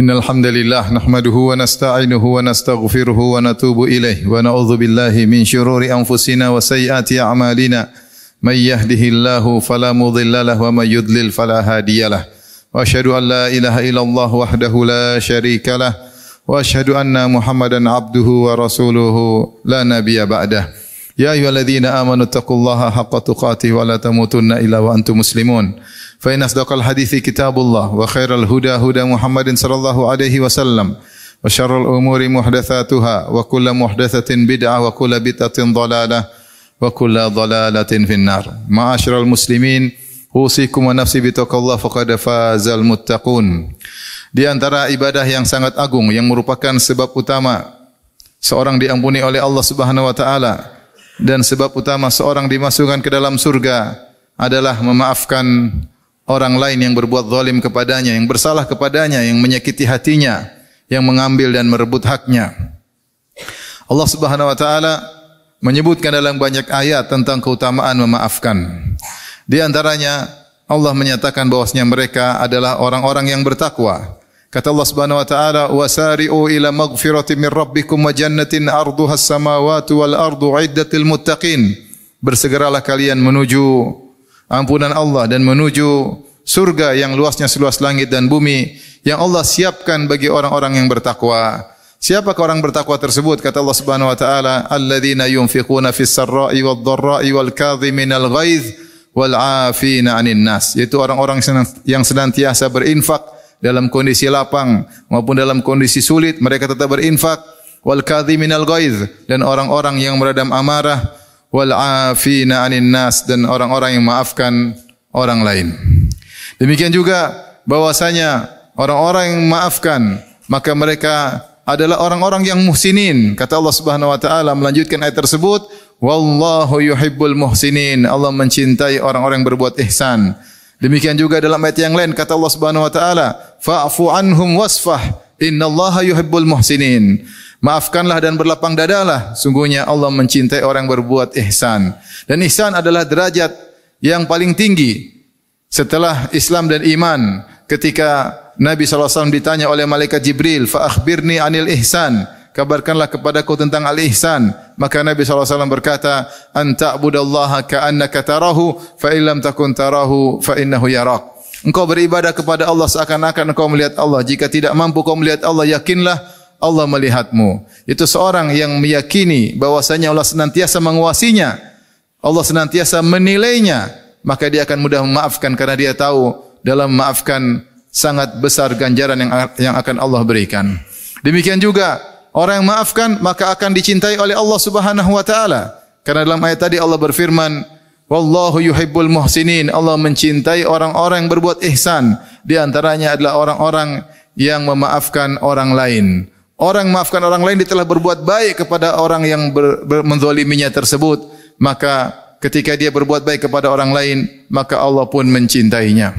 Innal hamdalillah nahmaduhu wa nasta'inuhu wa nastaghfiruhu wa natubu ilayh wa na'udzu billahi min shururi anfusina wa sayyiati a'malina may yahdihillahu fala mudilla lahu wa may yudlil fala hadiyalah wa asyhadu an la ilaha illallah wahdahu la syarika lah wa asyhadu anna Muhammadan abduhu wa rasuluhu la nabiyya ba'dah. Ya ayyuhalladzina amanu taqullaha haqqa tuqatih wa la tamutunna illa wa antum muslimun. Fa inna asdaqal hadithi kitabullah wa khairal huda huda Muhammadin sallallahu alaihi wasallam wa syarrul umuri muhdatsatuha wa kullu muhdatsatin bid'ah wa kullu bid'atin dhalalah wa kullu dhalalatin finnar. Ma'asyiral muslimin, usikum wa nafsi bitaqallah faqad fazal muttaqun. Di antara ibadah yang sangat agung yang merupakan sebab utama seorang diampuni oleh Allah Subhanahu wa taala dan sebab utama seorang dimasukkan ke dalam surga adalah memaafkan orang lain yang berbuat zalim kepadanya, yang bersalah kepadanya, yang menyakiti hatinya, yang mengambil dan merebut haknya. Allah Subhanahu wa taala menyebutkan dalam banyak ayat tentang keutamaan memaafkan. Di antaranya Allah menyatakan bahwasanya mereka adalah orang-orang yang bertakwa. Kata Allah Subhanahu wa taala, "Wasari'u ila maghfiratin min rabbikum wa jannatin 'arduha as-samawati wal ardu 'iddatil muttaqin." Bersegeralah kalian menuju ampunan Allah dan menuju surga yang luasnya seluas langit dan bumi yang Allah siapkan bagi orang-orang yang bertakwa. Siapakah orang bertakwa tersebut? Kata Allah Subhanahu wa taala, "Alladzina yunfiquna fis sarra'i wad dharra'i wal kadhiminal ghaidz wal 'afina 'anil nas." Yaitu orang-orang yang senantiasa berinfak dalam kondisi lapang maupun dalam kondisi sulit, mereka tetap berinfak. Wal kadhiminal ghaidz, dan orang-orang yang meredam amarah. Wal 'afina 'anil nas, dan orang-orang yang maafkan orang lain. Demikian juga bahwasanya orang-orang yang maafkan maka mereka adalah orang-orang yang muhsinin. Kata Allah Subhanahu wa taala melanjutkan ayat tersebut, wallahu yuhibbul muhsinin. Allah mencintai orang-orang yang berbuat ihsan. Demikian juga dalam ayat yang lain kata Allah Subhanahu wa taala, fa'fu anhum wasfah innallaha yuhibbul muhsinin. Maafkanlah dan berlapang dadalah, sungguhnya Allah mencintai orang yang berbuat ihsan. Dan ihsan adalah derajat yang paling tinggi setelah Islam dan iman. Ketika Nabi SAW ditanya oleh malaikat Jibril, fa akhbirni anil ihsan, kabarkanlah kepadaku tentang al-ihsan. Maka Nabi SAW berkata, anta'budallaha ka'annaka tarahu, fa illam takun tarahu fa innahu yarak. Engkau beribadah kepada Allah seakan-akan engkau melihat Allah. Jika tidak mampu kau melihat Allah, yakinlah Allah melihatmu. Itu seorang yang meyakini bahwasanya Allah senantiasa menguasinya, Allah senantiasa menilainya, maka dia akan mudah memaafkan karena dia tahu dalam memaafkan sangat besar ganjaran yang akan Allah berikan. Demikian juga orang yang memaafkan maka akan dicintai oleh Allah Subhanahu wa taala. Karena dalam ayat tadi Allah berfirman, wallahu yuhibbul muhsinin. Allah mencintai orang-orang yang berbuat ihsan. Di antaranya adalah orang-orang yang memaafkan orang lain. Orang memaafkan orang lain, dia telah berbuat baik kepada orang yang menzaliminya tersebut. Maka ketika dia berbuat baik kepada orang lain, maka Allah pun mencintainya.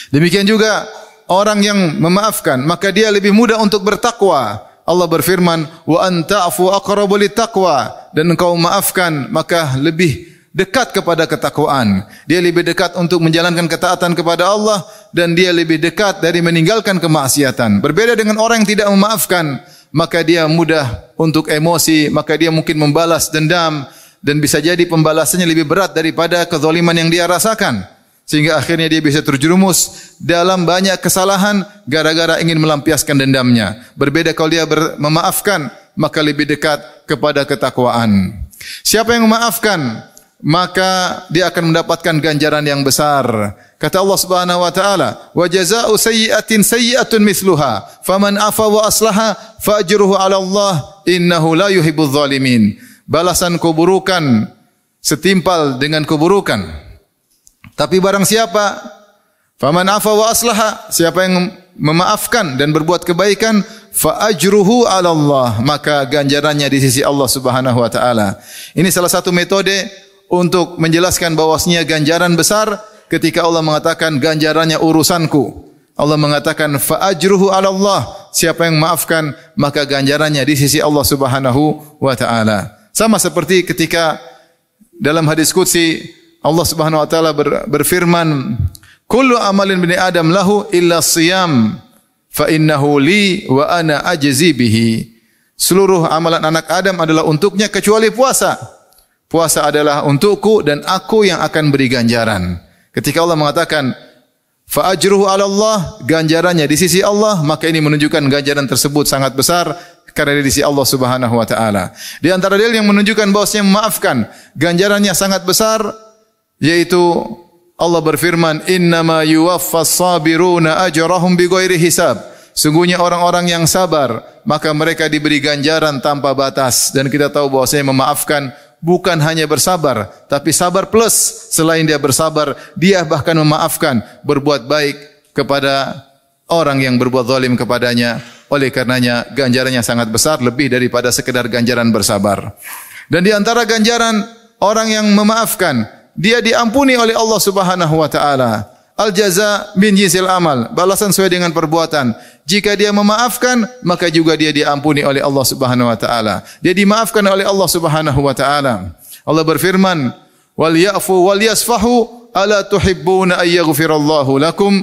Demikian juga orang yang memaafkan, maka dia lebih mudah untuk bertakwa. Allah berfirman, wa anta'fu aqrabu littaqwa, dan engkau memaafkan maka lebih dekat kepada ketakwaan. Dia lebih dekat untuk menjalankan ketaatan kepada Allah dan dia lebih dekat dari meninggalkan kemaksiatan. Berbeda dengan orang yang tidak memaafkan, maka dia mudah untuk emosi, maka dia mungkin membalas dendam dan bisa jadi pembalasannya lebih berat daripada kezaliman yang dia rasakan. Sehingga akhirnya dia bisa terjerumus dalam banyak kesalahan gara-gara ingin melampiaskan dendamnya. Berbeda kalau dia memaafkan, maka lebih dekat kepada ketakwaan. Siapa yang memaafkan, maka dia akan mendapatkan ganjaran yang besar. Kata Allah Subhanahu wa taala, wa jazaa'u sayyi'atin sayyi'atun mithluha, faman afa wa aslaha fa ajruhu 'ala Allah, innahu la yuhibbuz zalimin. Balasan keburukan setimpal dengan keburukan. Tapi barang siapa faman afa wa aslaha, siapa yang memaafkan dan berbuat kebaikan, fa ajruhu 'ala Allah, maka ganjarannya di sisi Allah Subhanahu wa taala. Ini salah satu metode untuk menjelaskan bahwasanya ganjaran besar ketika Allah mengatakan ganjarannya urusanku. Allah mengatakan fa ajruhu 'ala Allah, siapa yang maafkan maka ganjarannya di sisi Allah Subhanahu wa taala. Sama seperti ketika dalam hadis qudsi Allah Subhanahu wa taala berfirman, kullu amalin bani Adam lahu illa siyam fa innahu li wa ana ajzi bihi. Seluruh amalan anak Adam adalah untuknya kecuali puasa. Puasa adalah untukku dan aku yang akan beri ganjaran. Ketika Allah mengatakan fa ajruhu 'ala Allah, ganjarannya di sisi Allah, maka ini menunjukkan ganjaran tersebut sangat besar karena di sisi Allah Subhanahu wa taala. Di antara dalil yang menunjukkan bahwasanya memaafkan ganjarannya sangat besar yaitu Allah berfirman, "Innama yuwaffas sabiruna ajrahum bighairi hisab." Sungguhnya orang-orang yang sabar, maka mereka diberi ganjaran tanpa batas. Dan kita tahu bahwasanya memaafkan bukan hanya bersabar, tapi sabar plus. Selain dia bersabar, dia bahkan memaafkan, berbuat baik kepada orang yang berbuat zalim kepadanya. Oleh karenanya ganjarannya sangat besar, lebih daripada sekedar ganjaran bersabar. Dan di antara ganjaran orang yang memaafkan, dia diampuni oleh Allah Subhanahu wa taala. Al jaza min jinsil amal, balasan sesuai dengan perbuatan. Jika dia memaafkan, maka juga dia diampuni oleh Allah Subhanahu wa taala. Dia dimaafkan oleh Allah Subhanahu wa taala. Allah berfirman, "Wal ya'fu wal yasfahu, ala tuhibbuna ay yaghfirallahu lakum?"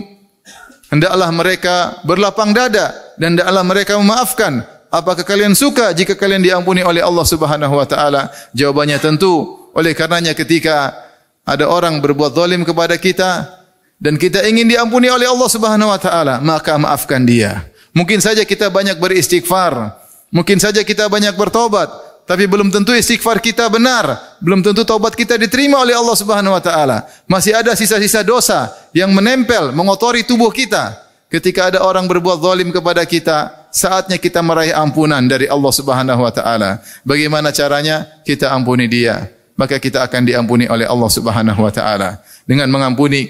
Hendaklah mereka berlapang dada dan hendaklah mereka memaafkan. Apakah kalian suka jika kalian diampuni oleh Allah Subhanahu wa taala? Jawabannya tentu. Oleh karenanya ketika ada orang berbuat zalim kepada kita dan kita ingin diampuni oleh Allah Subhanahu wa taala, maka maafkan dia. Mungkin saja kita banyak beristighfar, mungkin saja kita banyak bertobat, tapi belum tentu istighfar kita benar, belum tentu taubat kita diterima oleh Allah Subhanahu wa taala. Masih ada sisa-sisa dosa yang menempel, mengotori tubuh kita. Ketika ada orang berbuat zalim kepada kita, saatnya kita meraih ampunan dari Allah Subhanahu wa taala. Bagaimana caranya? Kita ampuni dia, maka kita akan diampuni oleh Allah Subhanahu wa taala. Dengan mengampuni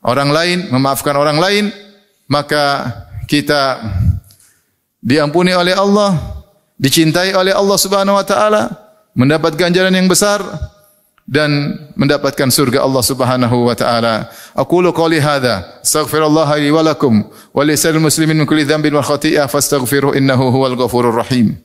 orang lain, memaafkan orang lain, maka kita diampuni oleh Allah, dicintai oleh Allah Subhanahu wa taala, mendapat ganjaran yang besar dan mendapatkan surga Allah Subhanahu wa taala. Aqulu qouli hadza, astaghfirullah li wa lakum wa li sa'iril muslimin min kulli dhanbin wa khati'ah fastaghfiruhu innahu huwal ghafurur rahim.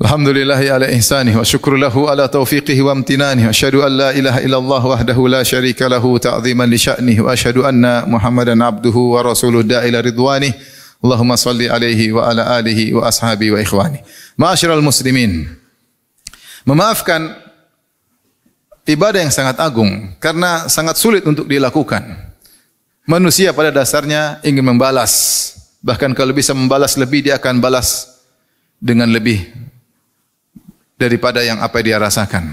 Alhamdulillahi ala ihsanihi wa syukru lahu ala taufiqihi wa amtinanihi wa asyhadu an la ilaha illallah wahdahu la syarika lahu ta'ziman li sya'nihi wa asyhadu anna Muhammadan abduhu wa rasuluhu da'ila ridwanihi. Allahumma salli alaihi wa ala alihi wa ashabihi wa ikhwani. Ma'asyiral muslimin. Memaafkan ibadah yang sangat agung karena sangat sulit untuk dilakukan. Manusia pada dasarnya ingin membalas. Bahkan kalau bisa membalas lebih, dia akan balas dengan lebih daripada yang apa dia rasakan.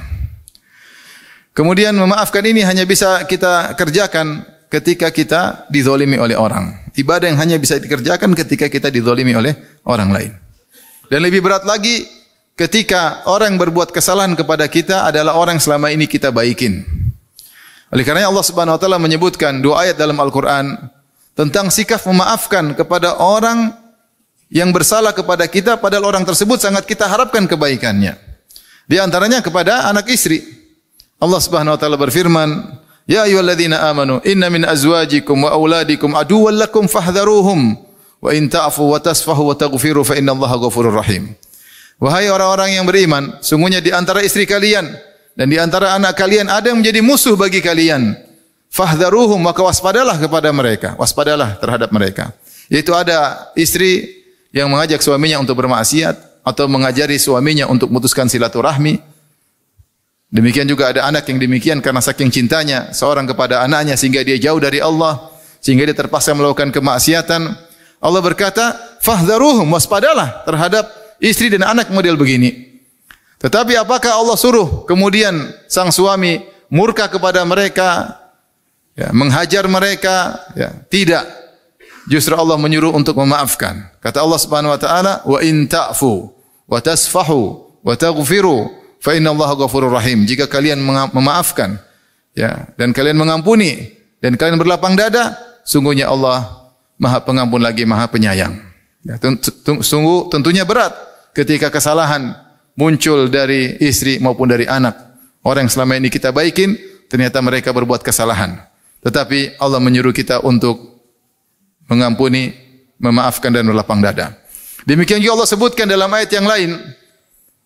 Kemudian memaafkan ini hanya bisa kita kerjakan ketika kita dizalimi oleh orang. Ibadah yang hanya bisa dikerjakan ketika kita dizalimi oleh orang lain. Dan lebih berat lagi ketika orang berbuat kesalahan kepada kita adalah orang selama ini kita baikin. Oleh karena Allah Subhanahu wa taala menyebutkan dua ayat dalam Al-Qur'an tentang sikap memaafkan kepada orang yang bersalah kepada kita padahal orang tersebut sangat kita harapkan kebaikannya. Di antaranya kepada anak istri. Allah Subhanahu wa taala berfirman, "Ya ayyuhalladzina amanu, inna min azwajikum wa auladikum aduwwan lakum fahdharuhum wa in ta'fu wa tasfahu wa taghfiru fa innallaha ghafurur rahim." Wahai orang-orang yang beriman, sungguhnya di antara istri kalian dan di antara anak kalian ada yang menjadi musuh bagi kalian. Fahdharuhum, maka waspadalah kepada mereka, waspadalah terhadap mereka. Yaitu ada istri yang mengajak suaminya untuk bermaksiat atau mengajari suaminya untuk memutuskan silaturahmi. Demikian juga ada anak yang demikian karena saking cintanya seorang kepada anaknya sehingga dia jauh dari Allah, sehingga dia terpaksa melakukan kemaksiatan. Allah berkata, "Fahdharuhum", waspadalah terhadap istri dan anak model begini. Tetapi apakah Allah suruh kemudian sang suami murka kepada mereka, ya, menghajar mereka? Ya, tidak. Justru Allah menyuruh untuk memaafkan. Kata Allah Subhanahu wa taala, "Wa in ta'fu wa tasfahu wa taghfiru fa innallaha ghafurur rahim." Jika kalian memaafkan, ya, dan kalian mengampuni dan kalian berlapang dada, sungguhnya Allah Maha Pengampun lagi Maha Penyayang. Ya, sungguh tentunya berat ketika kesalahan muncul dari istri maupun dari anak. Orang yang selama ini kita baikin, ternyata mereka berbuat kesalahan. Tetapi Allah menyuruh kita untuk mengampuni, memaafkan dan berlapang dada. Demikian juga Allah sebutkan dalam ayat yang lain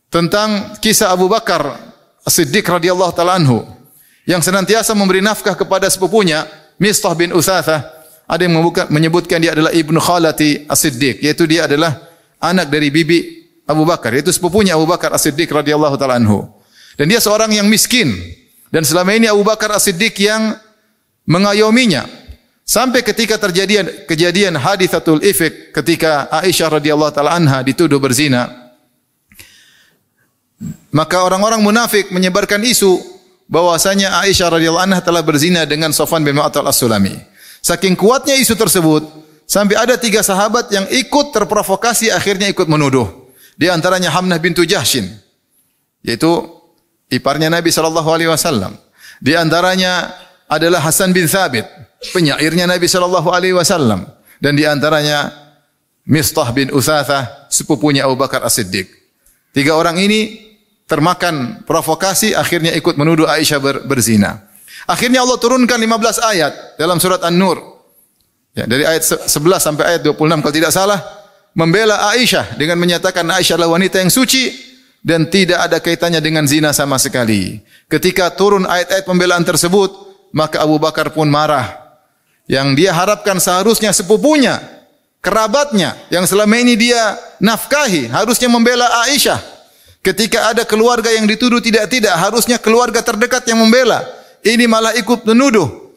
tentang kisah Abu Bakar As-Siddiq radhiyallahu taala anhu yang senantiasa memberi nafkah kepada sepupunya Mistah bin Utsatsah, ada yang menyebutkan dia adalah ibnu khalati As-Siddiq, yaitu dia adalah anak dari bibi Abu Bakar, yaitu sepupunya Abu Bakar As-Siddiq radhiyallahu taala anhu. Dan dia seorang yang miskin, dan selama ini Abu Bakar As-Siddiq yang mengayominya. Sampai ketika terjadi kejadian haditsatul ifk, ketika Aisyah radhiyallahu taala anha dituduh berzina, maka orang-orang munafik menyebarkan isu bahwasanya Aisyah radhiyallahu anha telah berzina dengan Safwan bin Mu'attal As-Sulami. Saking kuatnya isu tersebut, sampai ada 3 sahabat yang ikut terprovokasi, akhirnya ikut menuduh. Di antaranya Hamnah bintu Jahshin, yaitu iparnya Nabi sallallahu alaihi wasallam. Di antaranya adalah Hasan bin Thabit, penyairnya Nabi sallallahu alaihi wasallam, dan di antaranya Mistah bin Utsatsah, sepupunya Abu Bakar As-Siddiq. 3 orang ini termakan provokasi, akhirnya ikut menuduh Aisyah berzina. Akhirnya Allah turunkan 15 ayat dalam surat An-Nur. Ya, dari ayat 11 sampai ayat 26 kalau tidak salah, membela Aisyah dengan menyatakan Aisyah adalah wanita yang suci dan tidak ada kaitannya dengan zina sama sekali. Ketika turun ayat-ayat pembelaan tersebut, maka Abu Bakar pun marah. Yang dia harapkan seharusnya sepupunya, kerabatnya yang selama ini dia nafkahi, harusnya membela Aisyah. Ketika ada keluarga yang dituduh tidak-tidak, harusnya keluarga terdekat yang membela. Ini malah ikut menuduh.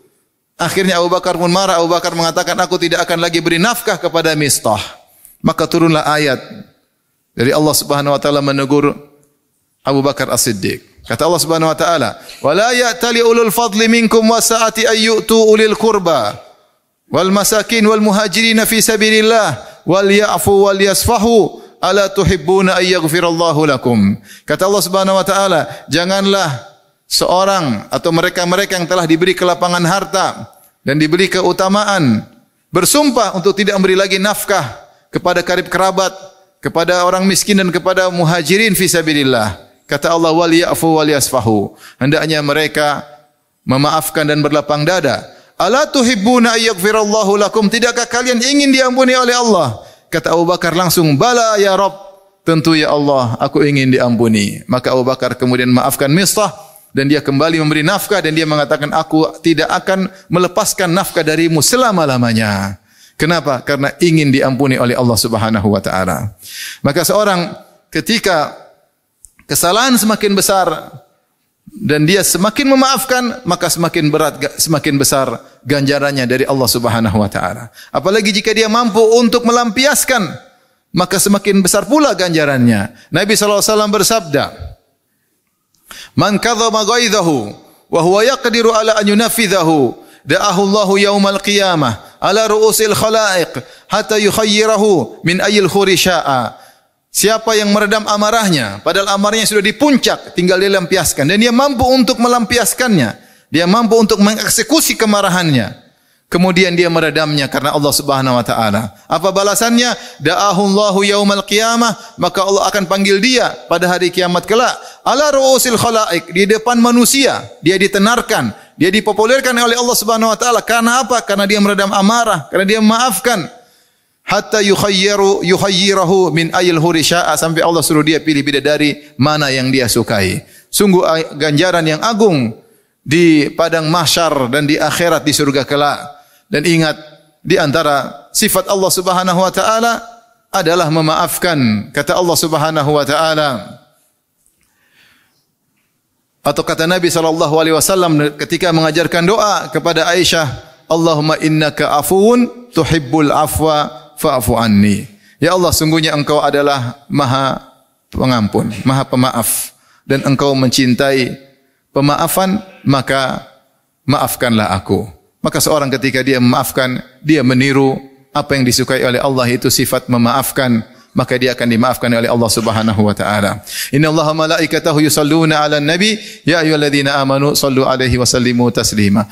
Akhirnya Abu Bakar pun marah. Abu Bakar mengatakan, aku tidak akan lagi beri nafkah kepada Mistah. Maka turunlah ayat dari Allah Subhanahu wa taala menegur Abu Bakar As-Siddiq. Kata Allah Subhanahu wa taala, "Wa la ya'tali ulul fadli minkum wasa'ati ay yu'tu ulil qurba wal masakin wal muhajirin fi sabilillah wal ya'fu wal yasfahu. Ala tuhibbuna ay yaghfirallahu lakum." Kata Allah Subhanahu wa taala, janganlah seorang atau mereka-mereka yang telah diberi kelapangan harta dan diberi keutamaan bersumpah untuk tidak memberi lagi nafkah kepada karib kerabat, kepada orang miskin dan kepada muhajirin fi sabilillah. Kata Allah, wal ya'fu wal yasfahu. Hendaknya mereka memaafkan dan berlapang dada. Ala tuhibbuna ay yaghfirallahu lakum. Tidakkah kalian ingin diampuni oleh Allah? Kata Abu Bakar langsung, bala ya Rabb, tentu ya Allah, aku ingin diampuni. Maka Abu Bakar kemudian maafkan Mistah dan dia kembali memberi nafkah dan dia mengatakan, aku tidak akan melepaskan nafkah darimu selama-lamanya. Kenapa? Karena ingin diampuni oleh Allah Subhanahu wa taala. Maka seorang ketika kesalahan semakin besar dan dia semakin memaafkan, maka semakin berat, semakin besar ganjarannya dari Allah Subhanahu wa taala. Apalagi jika dia mampu untuk melampiaskan, maka semakin besar pula ganjarannya. Nabi sallallahu alaihi wasallam bersabda, "Man kadzama ghaidhahu wa huwa yaqdiru ala an yunafidhahu, da'ahu Allahu yaumal qiyamah ala ru'usil khalaiq hatta yukhayyirahu min ayyil khuri syaa." Siapa yang meredam amarahnya, padahal amarahnya sudah di puncak, tinggal dia lampiaskan. Dan dia mampu untuk melampiaskannya. Dia mampu untuk mengeksekusi kemarahannya. Kemudian dia meredamnya karena Allah Subhanahu wa taala. Apa balasannya? Da'ahu Allahu yaumal qiyamah, maka Allah akan panggil dia pada hari kiamat kelak. Ala ru'usil khalaiq, di depan manusia, dia ditenarkan, dia dipopulerkan oleh Allah Subhanahu wa taala. Karena apa? Karena dia meredam amarah, karena dia memaafkan. Hatta yukhayyirahu min ayil huri syaa, sampai Allah suruh dia pilih bidadari mana yang dia sukai. Sungguh ganjaran yang agung di padang mahsyar dan di akhirat di surga kelak. Dan ingat, di antara sifat Allah Subhanahu wa taala adalah memaafkan. Kata Allah Subhanahu wa taala, atau kata Nabi sallallahu alaihi wasallam ketika mengajarkan doa kepada Aisyah, Allahumma innaka afuwun tuhibbul afwa fa'fu anni. Ya Allah, sungguhnya Engkau adalah Maha Pengampun, Maha Pemaaf, dan Engkau mencintai pemaafan, maka maafkanlah aku. Maka seorang ketika dia memaafkan, dia meniru apa yang disukai oleh Allah, itu sifat memaafkan, maka dia akan dimaafkan oleh Allah Subhanahu wa taala. Innallaha malaikatahu yusalluna 'alan nabi ya ayyuhalladzina amanu sallu 'alaihi wa sallimu taslima.